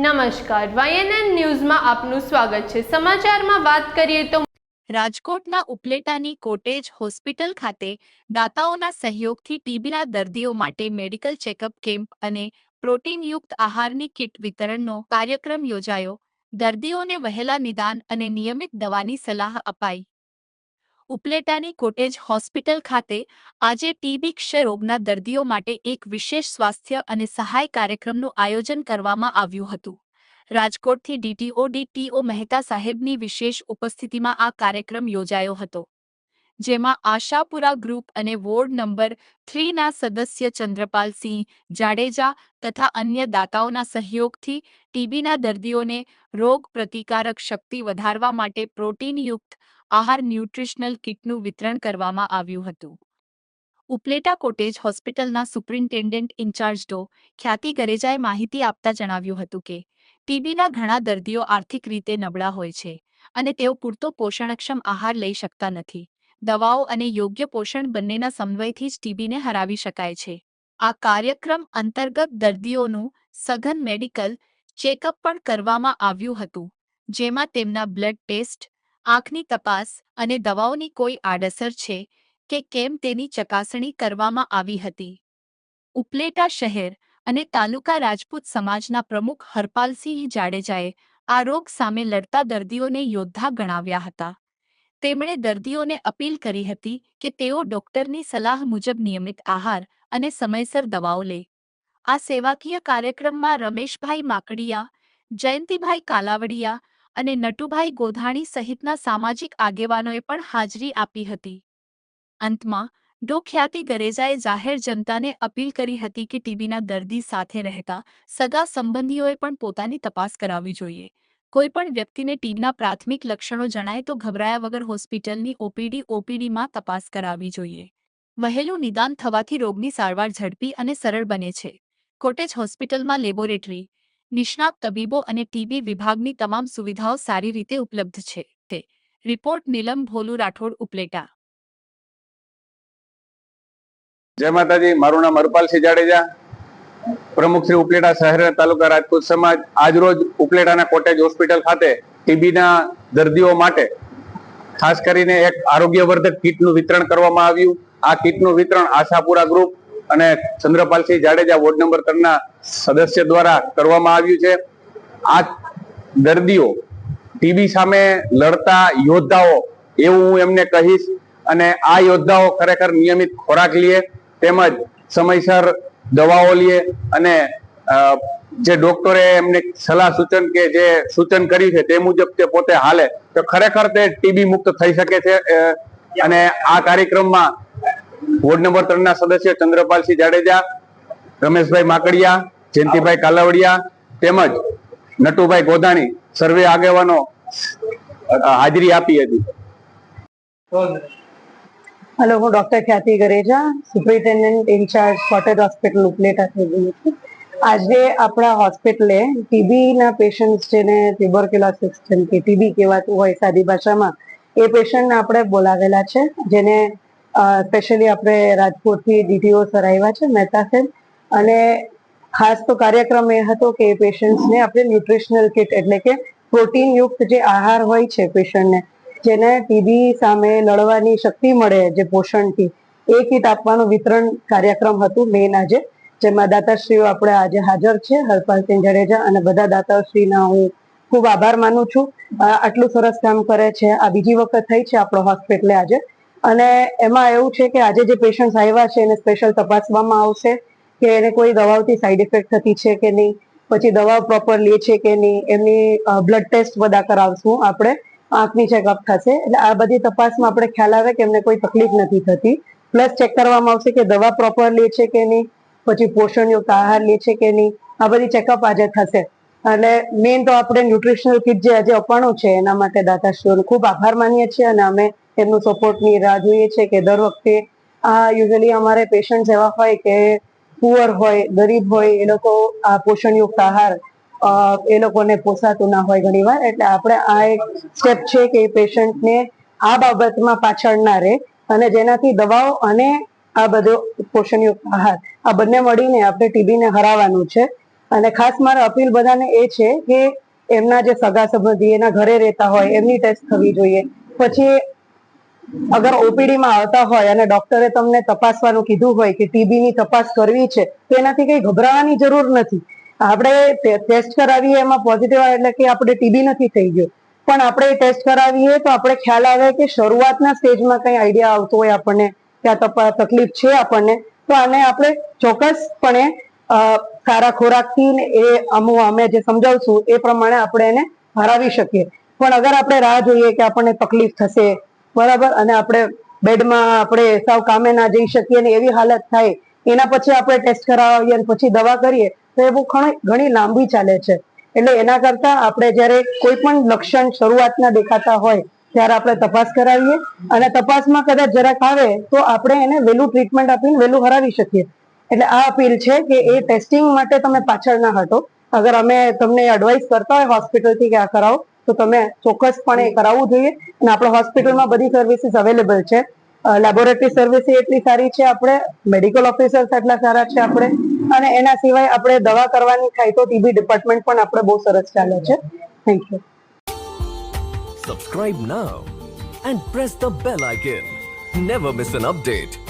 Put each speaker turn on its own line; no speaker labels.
નમસ્કાર, YNN ન્યૂઝમાં આપનું સ્વાગત છે। સમાચારમાં વાત કરીએ તો
રાજકોટના ઉપલેટાની કોટેજ હોસ્પિટલ ખાતે દાતાઓના સહયોગથી ટીબીના દર્દીઓ માટે મેડિકલ ચેકઅપ કેમ્પ અને પ્રોટીનયુક્ત આહારની કિટ વિતરણનો કાર્યક્રમ યોજાયો। દર્દીઓને વહેલા નિદાન અને નિયમિત દવાની સલાહ અપાઈ। ઉપલેટાની કોટેજ હોસ્પિટલ ખાતે આજે ટીબી ક્ષય રોગના દર્દીઓ માટે એક વિશેષ સ્વાસ્થ્ય અને સહાય કાર્યક્રમનું આયોજન કરવામાં આવ્યું હતું। રાજકોટથી ડીટીઓ મહેતા સાહેબની વિશેષ ઉપસ્થિતિમાં આ કાર્યક્રમ યોજાયો હતો, જેમાં આશાપુરા ગ્રુપ અને વોર્ડ નંબર 3ના સદસ્ય ચંદ્રપાલસિંહ જાડેજા તથા અન્ય દાતાઓના સહયોગથી ટીબીના દર્દીઓને રોગ પ્રતિકારક શક્તિ વધારવા માટે પ્રોટીનયુક્ત આહાર ન્યુટ્રિશનલ કિટનું વિતરણ કરવામાં આવ્યું હતું। ઉપલેટા કોટેજ હોસ્પિટલના સુપ્રિન્ટેન્ડન્ટ ઇન્ચાર્જ ડો. ખ્યાતિ ગરેજાએ માહિતી આપતા જણાવ્યું હતું કે ટીબીના ઘણા દર્દીઓ આર્થિક રીતે નબળા હોય છે અને તેઓ પૂરતો પોષણક્ષમ આહાર લઈ શકતા નથી। દવાઓ અને યોગ્ય પોષણ બંનેના સમન્વયથી જ ટીબીને હરાવી શકાય છે। આ કાર્યક્રમ અંતર્ગત દર્દીઓનું સઘન મેડિકલ ચેકઅપ પણ કરવામાં આવ્યું હતું, જેમાં તેમના બ્લડ ટેસ્ટ, આંખની તપાસ અને દવાઓની કોઈ આડઅસર છે કે કેમ તેની ચકાસણી કરવામાં આવી હતી। ઉપલેટા શહેર અને તાલુકા રાજપૂત સમાજના પ્રમુખ હરપાલસિંહ જાડેજાએ આ રોગ સામે લડતા દર્દીઓને યોદ્ધા ગણાવ્યા હતા। તેમણે દર્દીઓને અપીલ કરી હતી કે તેઓ ડોક્ટરની સલાહ મુજબ નિયમિત આહાર અને સમયસર દવાઓ લે। આ સેવાકીય કાર્યક્રમમાં રમેશભાઈ માકડિયા, જયંતિભાઈ કાલાવડિયા અને નટુભાઈ ગોધાણી સહિતના સામાજિક આગેવાનોએ પણ હાજરી આપી હતી। અંતમાં ડો. ખ્યાતિ ગરેજાએ જાહેર જનતાને અપીલ કરી હતી કે ટીબીના દર્દી સાથે રહેતા સગા સંબંધીઓએ પણ પોતાની તપાસ કરાવવી જોઈએ। કોઈપણ વ્યક્તિને ટીબીના પ્રાથમિક લક્ષણો જણાય તો ગભરાયા વગર હોસ્પિટલની ઓપીડીમાં તપાસ કરાવવી જોઈએ। વહેલું નિદાન થવાથી રોગની સારવાર ઝડપી અને સરળ બને છે। કોટેજ હોસ્પિટલમાં લેબોરેટરી, નિષ્ણાત તબીબો અને ટીબી વિભાગની તમામ સુવિધાઓ સારી રીતે ઉપલબ્ધ છે। તે રિપોર્ટ નીલમ ભોલુ રાઠોડ, ઉપલેટા।
જય માતાજી। મારું નામ હરપાલસિંહ જાડેજા, પ્રમુખ શ્રી ઉપલેટા શહેર તાલુકા રાજપૂત સમાજ। આજરોજ ઉપલેટાના કોટેજ હોસ્પિટલ ખાતે ટીબીના દર્દીઓ માટે ખાસ કરીને એક આરોગ્યવર્ધક કીટનું વિતરણ કરવામાં આવ્યું। આ કીટનું વિતરણ આશાપુરા ગ્રુપ અને ચંદ્રપાલસિંહ જાડેજા વોર્ડ નંબર 3ના સદસ્ય દ્વારા કરવામાં આવ્યું છે। આ દર્દીઓ ટીબી સામે લડતા યોદ્ધાઓ એવું હું એમને કહીશ, અને આ યોદ્ધાઓ ખરેખર નિયમિત ખોરાક લે તેમજ સમયસર દવાઓ લે અને જે ડોક્ટરે એમને સલાહ સૂચન કે જે સૂચન કર્યું છે તે મુજબ તે પોતે હાલે તો ખરેખર તે ટીબી મુક્ત થઈ શકે છે। અને આ કાર્યક્રમમાં વોર્ડ નંબર 3ના સદસ્ય ચંદ્રપાલસિંહ જાડેજા, રમેશભાઈ માકડિયા, જયંતિભાઈ કાલાવડિયા તેમજ નટુભાઈ ગોધાણી સર્વે આગેવાનો હાજરી આપી હતી।
હેલો, હું doctor Khyati Gareja, superintendent in-charge cottage hospital Upleta થઈ ગઈ છું। આજે આપણા હોસ્પિટલે ટીબીના પેશન્ટ જેને ટ્યુબરક્યુલોસિસ જેમ કે ટીબી કહેવાતું હોય સાદી ભાષામાં, એ પેશન્ટને આપણે બોલાવેલા છે, જેને સ્પેશિયલી આપણે રાજકોટથી ડીટીઓ સર આવ્યા છે, મહેતા સાહેબ, અને ખાસ તો કાર્યક્રમ એ હતો કે એ પેશન્ટ્સને આપણે ન્યુટ્રિશનલ કિટ એટલે કે પ્રોટીનયુક્ત જે આહાર હોય છે પેશન્ટને, જેને ટીબી સામે લડવાની શક્તિ મળે જે પોષણથી, એ કીટ આપવાનું વિતરણ કાર્યક્રમ હતું મેઇન આજે, જેમાં દાતાશ્રીઓ આપણે આજે હાજર છે, હરપાલસિંહ જાડેજા અને બધા દાતાશ્રીના હું ખૂબ આભાર માનું છું। આટલું સરસ કામ કરે છે, આ બીજી વખત થઈ છે આપણો હોસ્પિટલે આજે, અને એમાં એવું છે કે આજે જે પેશન્ટ આવ્યા છે એને સ્પેશિયલ તપાસવામાં આવશે કે એને કોઈ દવાઓથી સાઈડ ઇફેક્ટ થતી છે કે નહીં, પછી દવા પ્રોપર લે છે કે નહીં, એમની બ્લડ ટેસ્ટ બધા કરાવશું આપણે, આંખની ચેકઅપ થશે, એટલે આ બધી તપાસમાં આપણે ખ્યાલ આવે કે એમને કોઈ તકલીફ નથી થતી। પ્લસ ચેક કરવામાં આવશે કે દવા પ્રોપર લે છે કે નહીં, પછી પોષણયુક્ત આહાર લે છે કે નહીં, આ બધી ચેકઅપ આજે થશે। એટલે મેઇન તો આપણે ન્યુટ્રિશનલ કિટ જે આજે અપાણું છે એના માટે દાતાશ્રીઓનો ખૂબ આભાર માનીએ છીએ, અને અમે એમનું સપોર્ટની રાહ જોઈએ છીએ કે દર વખતે આ યુઝ્યુઅલી અમારે પેશન્ટ એવા હોય કે પુઅર હોય, ગરીબ હોય, એ લોકો આ પોષણયુક્ત આહાર એ લોકોને પોસાતું ના હોય ઘણી વાર, એટલે આપણે આ એક સ્ટેપ છે કે પેશન્ટને આ બાબતમાં પાછળ ના રહે, અને જેનાથી દવાઓ અને આ બધો પોષણયુક્ત આહાર આ બંને મળીને આપણે ટીબીને હરાવવાનું છે। અને ખાસ મારા અપીલ બધાને એ છે કે એમના જે સગા સંબંધી એના ઘરે રહેતા હોય એમની ટેસ્ટ થવી જોઈએ. પછી અગર ઓપીડીમાં આવતા હોય અને ડોક્ટરે તમને તપાસવાનું કીધું હોય કે ટીબી ની તપાસ કરવી છે તો એનાથી કઈ ગભરાવાની જરૂર નથી. આપણે ટેસ્ટ કરાવીએ એમાં પોઝિટિવ આવે એટલે કે આપણે ટીબી નથી થઈ ગયો, પણ આપણે ટેસ્ટ કરાવીએ તો આપણે ખ્યાલ આવે કે શરૂઆતના સ્ટેજમાં કઈ આઈડિયા આવતો હોય આપણને કે આ તકલીફ છે આપણને, તો આને આપણે ચોક્કસપણે સારા ખોરાકથી ને એ અમે જે સમજાવશું એ પ્રમાણે આપણે એને હરાવી શકીએ. પણ અગર આપણે રાહ જોઈએ કે આપણને તકલીફ થશે, બરાબર, અને આપણે બેડમાં આપણે સાવ કામે ના જઈ શકીએ ને એવી હાલત થાય, એના પછી આપણે ટેસ્ટ કરાવીએ અને પછી દવા કરીએ તો એ બહુ ઘણી લાંબી ચાલે છે. એટલે એના કરતા આપણે જ્યારે કોઈ પણ લક્ષણ શરૂઆતના દેખાતા હોય ત્યારે આપણે તપાસ કરાવીએ અને તપાસમાં કદાચ જરાક આવે તો આપણે એને વહેલું ટ્રીટમેન્ટ આપીને વહેલું હરાવી શકીએ. એટલે આ અપીલ છે કે એ ટેસ્ટિંગ માટે તમે પાછળ ના હટો. અગર અમે તમને એડવાઇસ કરતા હોય હોસ્પિટલથી કે આ કરાવો તો તમે ચોક્કસપણે કરાવવું જોઈએ. અને આપણે હોસ્પિટલમાં બધી સર્વિસીસ અવેલેબલ છે. લેબોરેટરી સર્વિસ એટલી સારી છે, આપણે મેડિકલ ઓફિસર્સ એટલા સારા છે આપણે, અને એના સિવાય આપણે દવા કરવાની થાય તો ટીબી ડિપાર્ટમેન્ટ પણ આપણે બહુ સરસ ચાલે છે. Thank you.
Subscribe now and press the bell icon. Never miss an update.